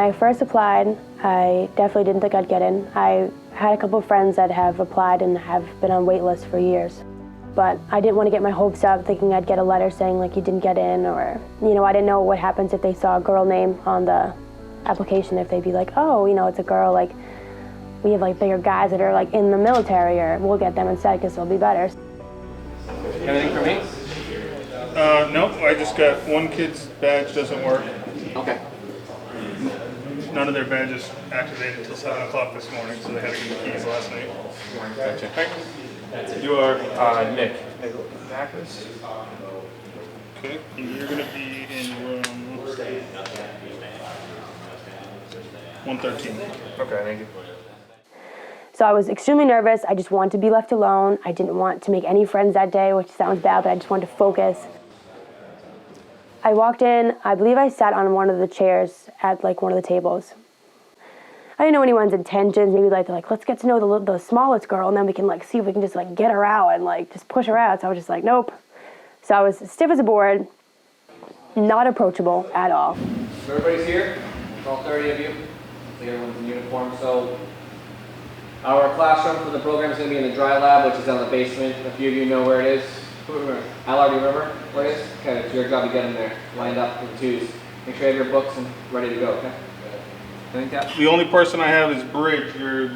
I first applied, I definitely didn't think I'd get in. I had a couple of friends that have applied and have been on wait lists for years. But I didn't want to get my hopes up thinking I'd get a letter saying like you didn't get in, or, you know, I didn't know what happens if they saw a girl name on the application, if they'd be like, oh, you know, it's a girl, like, we have like bigger guys that are like in the military, or we'll get them instead because they'll be better. Anything for me? No, I just got one kid's badge doesn't work. Okay. None of their badges activated until 7 o'clock this morning, so they had to give me keys last night. Gotcha. Hey. You are? Nick. Okay, and you're going to be in room 113. Okay, thank you. So I was extremely nervous. I just wanted to be left alone. I didn't want to make any friends that day, which sounds bad, but I just wanted to focus. I walked in, I believe I sat on one of the chairs at like one of the tables. I didn't know anyone's intentions. Maybe like they're like, let's get to know the smallest girl, and then we can like see if we can just like get her out and like just push her out. So I was just like, nope. So I was stiff as a board, not approachable at all. So everybody's here. It's all 30 of you. Everyone's in uniform. So our classroom for the program is going to be in the dry lab, which is down in the basement. A few of you know where it is. Al, do you remember where it is? Okay, it's your job to get them there, lined up in twos. Make sure you have your books and ready to go, okay? The only person I have is Bridge. Your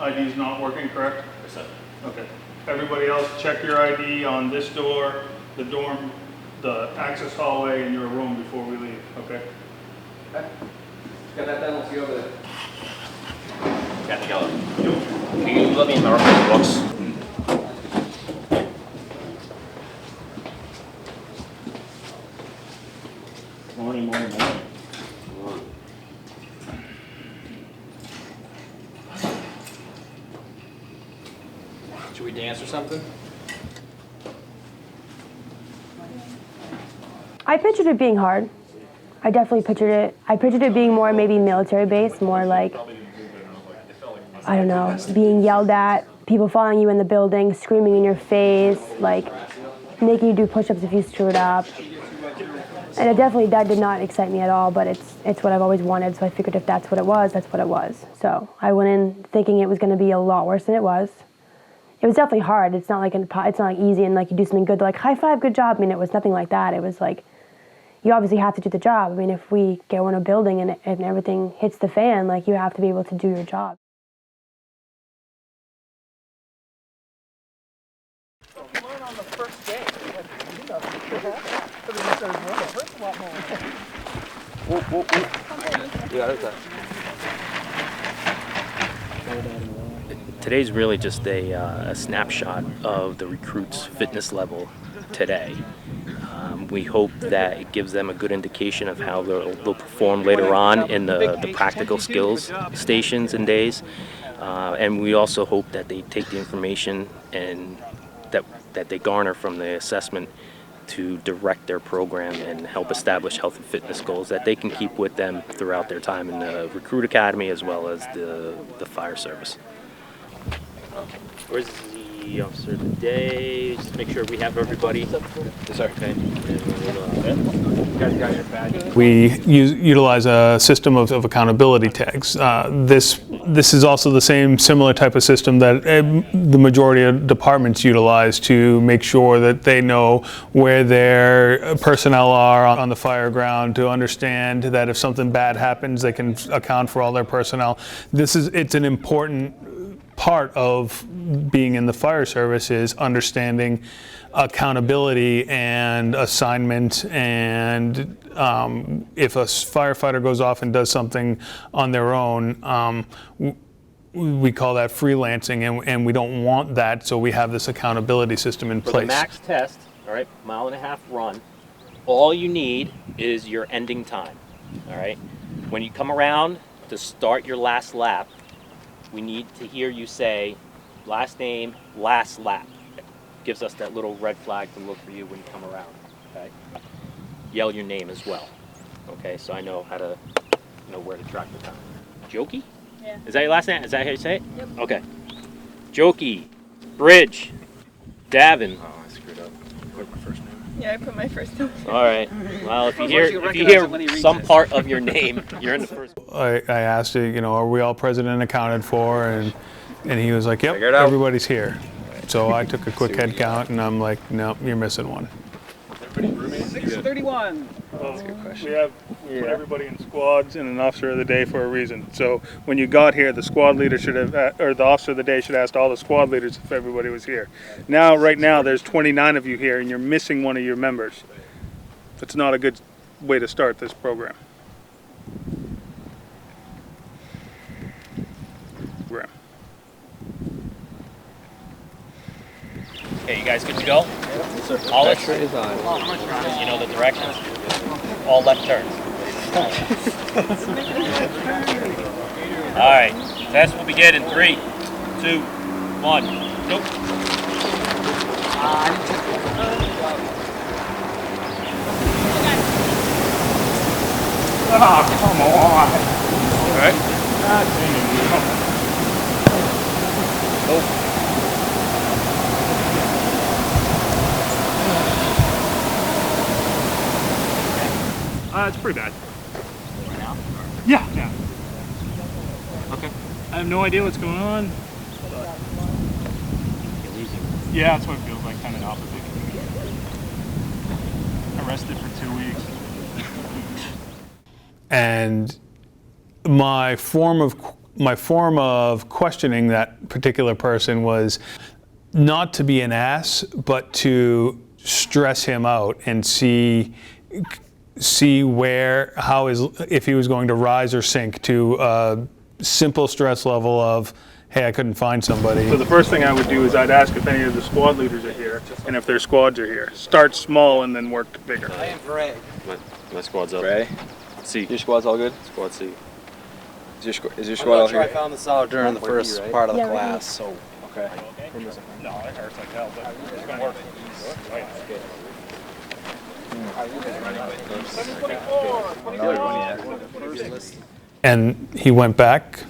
ID is not working, correct? Yes, sir. Okay. Everybody else, check your ID on this door, the dorm, the access hallway, and your room before we leave, okay? Okay. Got that done, we'll see you over there. Got to go. Can you let me mark the books? Morning. Should we dance or something? I pictured it being hard. I definitely pictured it. I pictured it being more maybe military-based, more like, I don't know, being yelled at, people following you in the building, screaming in your face, like making you do push-ups if you screwed up. And that did not excite me at all, but it's what I've always wanted, so I figured if that's what it was, that's what it was. So I went in thinking it was going to be a lot worse than it was. It was definitely hard. It's not like easy and like you do something good, they're like, high five, good job. I mean, it was nothing like that. It was like, you obviously have to do the job. I mean, if we go in a building and everything hits the fan, like you have to be able to do your job. You learn on the first day. Today's really just a snapshot of the recruits' fitness level today. We hope that it gives them a good indication of how they'll perform later on in the practical skills stations and days. And we also hope that they take the information and that they garner from the assessment to direct their program and help establish health and fitness goals that they can keep with them throughout their time in the Recruit Academy as well as the fire service. Where's the officer of the day? Just make sure we have everybody. Yes, sir. Okay. We utilize a system of accountability tags. This is also the similar type of system that the majority of departments utilize to make sure that they know where their personnel are on the fire ground, to understand that if something bad happens, they can account for all their personnel. It's an important part of being in the fire service is understanding accountability and assignment, and if a firefighter goes off and does something on their own, we call that freelancing, and we don't want that, so we have this accountability system in place. For the max test, all right, 1.5 mile run, all you need is your ending time, all right? When you come around to start your last lap, we need to hear you say last name, last lap. It gives us that little red flag to look for you when you come around, okay? Yell your name as well, okay? So I know how to, where to track the time. Jokey? Yeah. Is that your last name? Is that how you say it? Yep. Okay. Jokey, Bridge, Davin. Oh, I screwed up. What's my first name? Yeah, I put my first name. All right. Well, if you hear some part of your name, you're in the first. I asked it, are we all present and accounted for? And he was like, yep, Figure it out. everybody's here. So I took a quick head count, and I'm like, nope, you're missing one. 631. We have put everybody in squads and an officer of the day for a reason. So when you got here, the squad leader should have, or the officer of the day should have asked all the squad leaders if everybody was here. Right now, there's 29 of you here, and you're missing one of your members. It's not a good way to start this program. Okay, you guys good to go? Yes, sir. All Pressure is on. You know the directions? All left turns. All right, test will begin in 3, 2, 1, go. Oh, come on. All right. Go. It's pretty bad. Yeah. Okay. I have no idea what's going on. Yeah, that's what it feels like, kind of the opposite. Arrested for 2 weeks. And my form of questioning that particular person was not to be an ass, but to stress him out and see if he was going to rise or sink to a simple stress level of, hey, I couldn't find somebody. So the first thing I would do is I'd ask if any of the squad leaders are here and if their squads are here. Start small and then work bigger. I am Ray. My squad's up. Ray? C. Your squad's all good? Squad C. Is your squad all I here? found this out during the first part of the class, so. Okay. No, it hurts like hell, but it's going to work. And he went back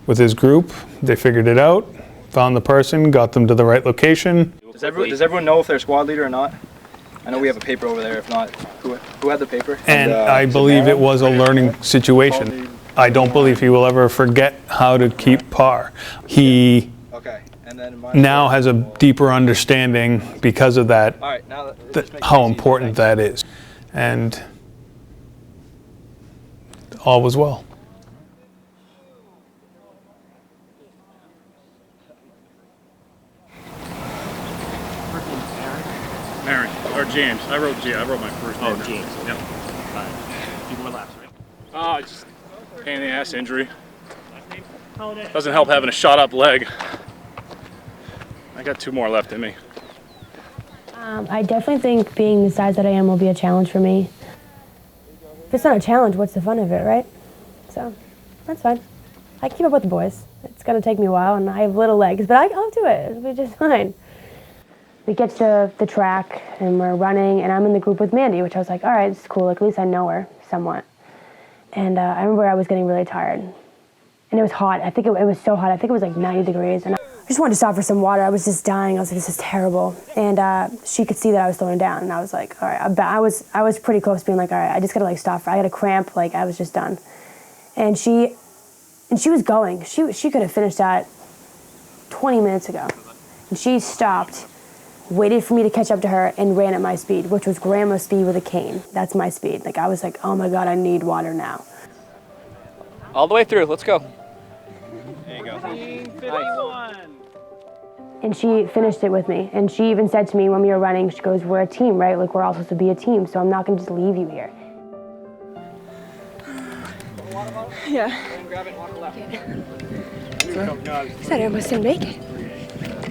with his group. They figured it out, found the person, got them to the right location. Does everyone know if they're squad leader or not? I know we have a paper over there. If not, who had the paper? And I believe it was a learning situation. I don't believe he will ever forget how to keep par. He Okay. And then now has a deeper understanding because of that, All right. Now how important that is. And all was well. Mary, or James. I wrote my first name. Oh, James. Yep. You were last, right? Just pain in the ass injury. Doesn't help having a shot up leg. I got 2 more left in me. I definitely think being the size that I am will be a challenge for me. If it's not a challenge, what's the fun of it, right? So, that's fine. I can keep up with the boys. It's going to take me a while, and I have little legs, but I'll do it. It'll be just fine. We get to the track, and we're running, and I'm in the group with Mandy, which I was like, all right, this is cool. Like, at least I know her somewhat. And I remember I was getting really tired. And it was hot. I think it was so hot. I think it was like 90 degrees. And I just wanted to stop for some water. I was just dying. I was like, this is terrible. And she could see that I was slowing down. And I was like, all right. I was pretty close to being like, all right, I just gotta like stop. I got a cramp. Like I was just done. And she was going. She could have finished that 20 minutes ago. And she stopped, waited for me to catch up to her, and ran at my speed, which was grandma's speed with a cane. That's my speed. Like I was like, oh my God, I need water now. All the way through. Let's go. There you go. 51. And she finished it with me. And she even said to me when we were running, she goes, we're a team, right? Like, we're all supposed to be a team, so I'm not going to just leave you here. Yeah. I said I almost didn't make it.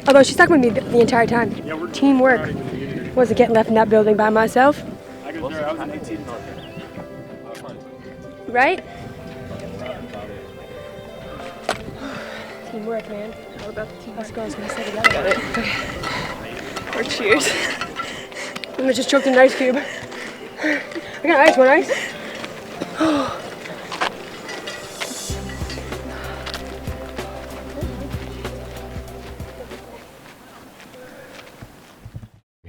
Although she's talking with me the entire time. Teamwork. Wasn't getting left in that building by myself. Right? Teamwork, man. How about the team? Us girls gonna stay together. Got it. Or cheers. I'm gonna just choke an ice cube. I got ice, want ice?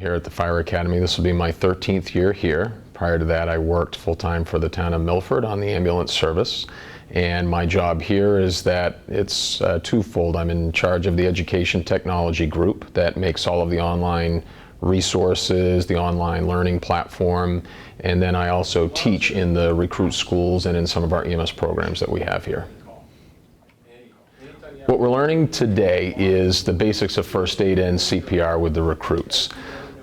here at the Fire Academy. This will be my 13th year here. Prior to that, I worked full-time for the town of Milford on the ambulance service. And my job here is that it's twofold. I'm in charge of the education technology group that makes all of the online resources, the online learning platform, and then I also teach in the recruit schools and in some of our EMS programs that we have here. What we're learning today is the basics of first aid and CPR with the recruits.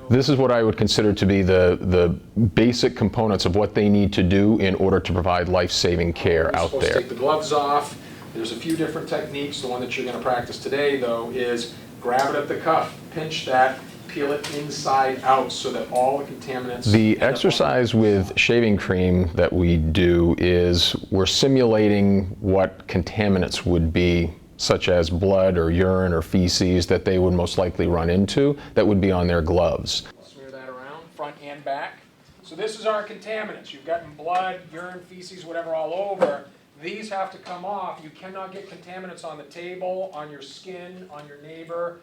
This is what I would consider to be the basic components of what they need to do in order to provide life-saving care out there. Take the gloves off. There's a few different techniques. The one that you're going to practice today, though, is grab it at the cuff, pinch that, peel it inside out so that all the contaminants... The exercise with shaving cream that we do is we're simulating what contaminants would be, such as blood or urine or feces that they would most likely run into that would be on their gloves. Smear that around, front and back. So this is our contaminants. You've gotten blood, urine, feces, whatever all over. These have to come off. You cannot get contaminants on the table, on your skin, on your neighbor.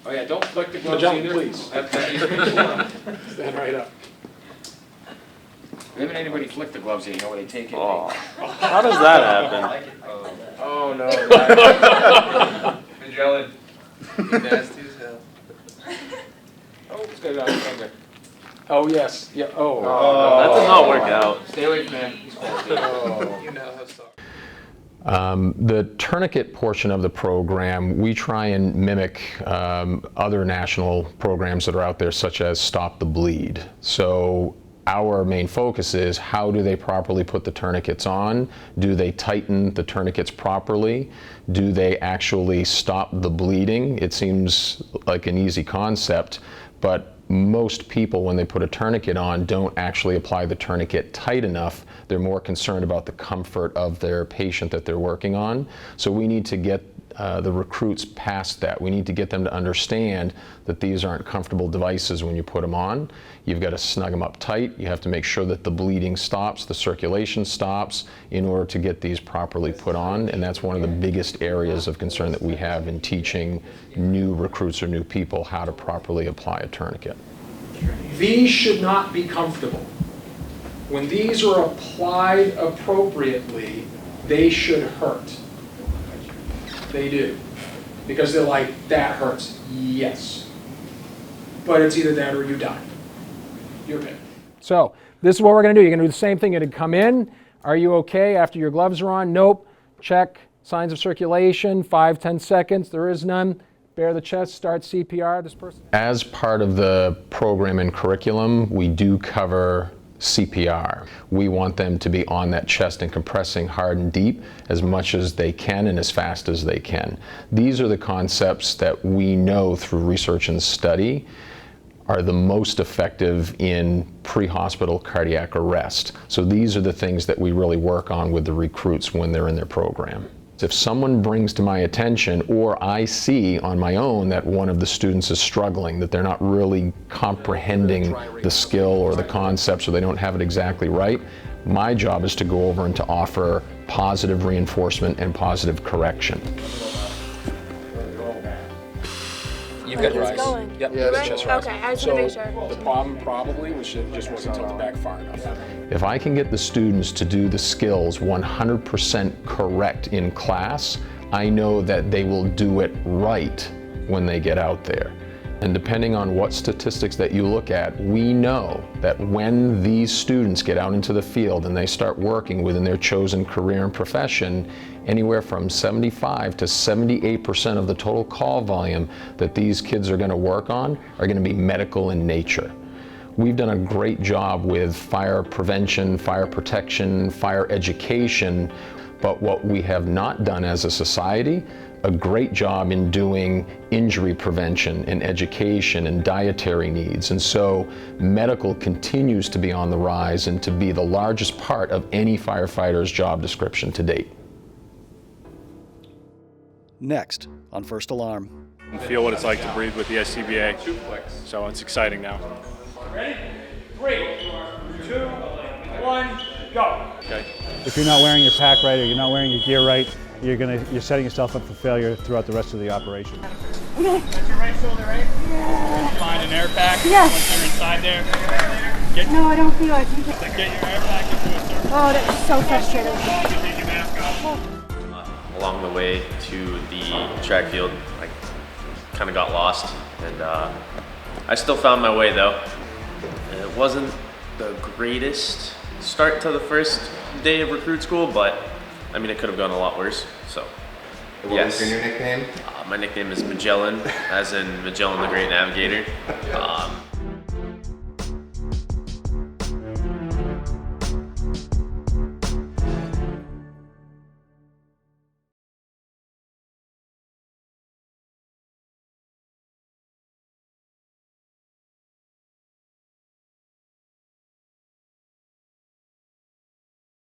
Oh yeah, don't flick the gloves Jump, either. please. Stand right up. Haven't anybody flick the gloves in, you know where they take it? How does that happen? Oh no, guys. Magellan. Nasty as hell. Oh, it's got it on your finger. Oh, yes. Yeah. Oh. That did not work out. Stay away from him. He's cold. You know how to The tourniquet portion of the program, we try and mimic other national programs that are out there, such as Stop the Bleed. So our main focus is how do they properly put the tourniquets on? Do they tighten the tourniquets properly? Do they actually stop the bleeding? It seems like an easy concept, but most people, when they put a tourniquet on, don't actually apply the tourniquet tight enough. They're more concerned about the comfort of their patient that they're working on. So we need to get the recruits past that. We need to get them to understand that these aren't comfortable devices when you put them on. You've got to snug them up tight. You have to make sure that the bleeding stops, the circulation stops, in order to get these properly put on. And that's one of the biggest areas of concern that we have in teaching new recruits or new people how to properly apply a tourniquet. These should not be comfortable. When these are applied appropriately, they should hurt. They do. Because they're like, that hurts. Yes. But it's either that or you die. Your pick. So, this is what we're going to do. You're going to do the same thing. You're going to come in. Are you okay after your gloves are on? Nope. Check. Signs of circulation. 5-10 seconds. There is none. Bare the chest. Start CPR. This person. As part of the program and curriculum, we do cover CPR. We want them to be on that chest and compressing hard and deep as much as they can and as fast as they can. These are the concepts that we know through research and study are the most effective in pre-hospital cardiac arrest. So these are the things that we really work on with the recruits when they're in their program. If someone brings to my attention, or I see on my own that one of the students is struggling, that they're not really comprehending the skill or the concepts, or they don't have it exactly right, my job is to go over and to offer positive reinforcement and positive correction. You've got your eyes. Going. Yep, You're that's right? just right. Okay, I just want to make sure. The problem probably was just wasn't tilted back far enough. If I can get the students to do the skills 100% correct in class, I know that they will do it right when they get out there. And depending on what statistics that you look at, we know that when these students get out into the field and they start working within their chosen career and profession, anywhere from 75 to 78% of the total call volume that these kids are going to work on are going to be medical in nature. We've done a great job with fire prevention, fire protection, fire education, but what we have not done as a society, a great job in doing injury prevention and education and dietary needs. And so medical continues to be on the rise and to be the largest part of any firefighter's job description to date. Next on First Alarm. Feel what it's like to breathe with the SCBA, so it's exciting now. Ready? 3, 2, 1, go. Okay. If you're not wearing your pack right or you're not wearing your gear right, you're setting yourself up for failure throughout the rest of the operation. Okay. That's your right shoulder, right? Yeah. Find an air pack. Yes. Once you're inside there. No, I don't feel it. Get your air pack into a circle. Oh, that's so frustrating. Take your mask off. Along the way to the track field, I kind of got lost, and I still found my way though. It wasn't the greatest start to the first day of recruit school, but I mean, it could have gone a lot worse. So, What was your new nickname? My nickname is Magellan, as in Magellan the Great Navigator.